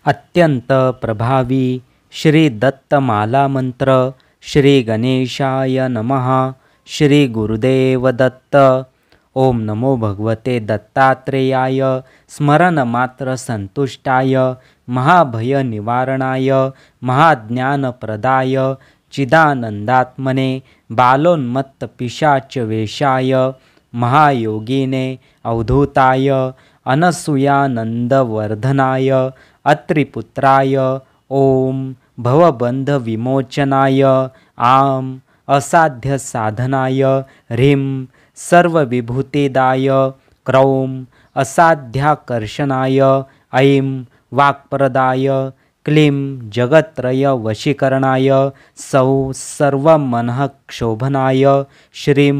अत्यंत प्रभावी श्री दत्तमाला मंत्र। श्री गणेशाय नमः। श्री गुरुदेव दत्त। ओम नमो भगवते दत्तात्रेयाय। स्मरण मात्र संतुष्टाय महाभय निवारणाय महाज्ञानप्रदाय चिदानंदात्मने बालोन्मत्त पिशाच वेशाय महायोगिने अवधूताय अनसूयानंदवर्धनाय अत्रिपुत्राय ओम भवबंध विमोचनाय आम असाध्य साधनाय ह्रीं सर्वविभूतिदाय क्रौं असाध्याकर्षणाय ऐं वाक्प्रदाय क्लीं जगत्त्रय वशीकरणाय सौ सर्वमनःक्षोभनाय श्रीं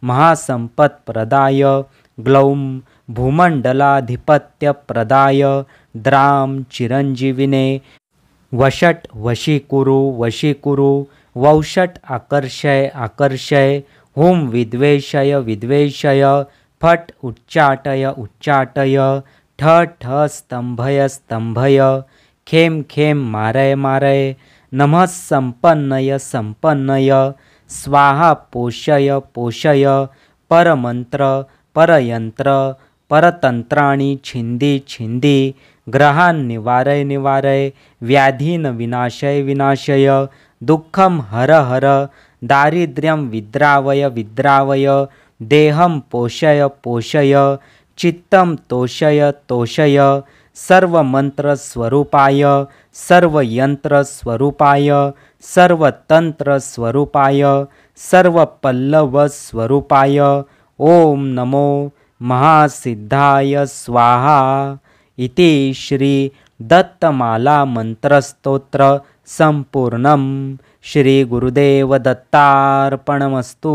महासंपत्प्रदाय ग्लौं भूमण्डलाधिपत्यप्रदाय द्रां चिरञ्जीविने वषट् वशीकुरु वशीकुरु वौषट् आकर्षय आकर्षय हुं विद्वेषय विद्वेषय फट् उच्चाटय उच्चाटय ठ ठ स्तंभय स्तंभय खें खें मारय मारय नमः संपन्नय संपन्नय स्वाहा पोषय पोषय परमंत्र परयंत्र परतंत्राणि छिंदी छिंदी ग्रहान् निवारय निवारय व्याधीन विनाशय विनाशय दुःखं हर हर दारिद्र्यं विद्रावय विद्रावय देहं पोषय पोषय चित्तं तोषय तोषय सर्वमंत्रस्वरूपाय सर्वयंत्रस्वरूपाय सर्वतंत्रस्वरूपाय सर्वपल्लवस्वरूपाय ओम नमो महासिद्धाय स्वाहा इति श्री दत्तमाला मंत्रस्तोत्र संपूर्णं। श्री गुरुदेव दत्तार्पणमस्तु।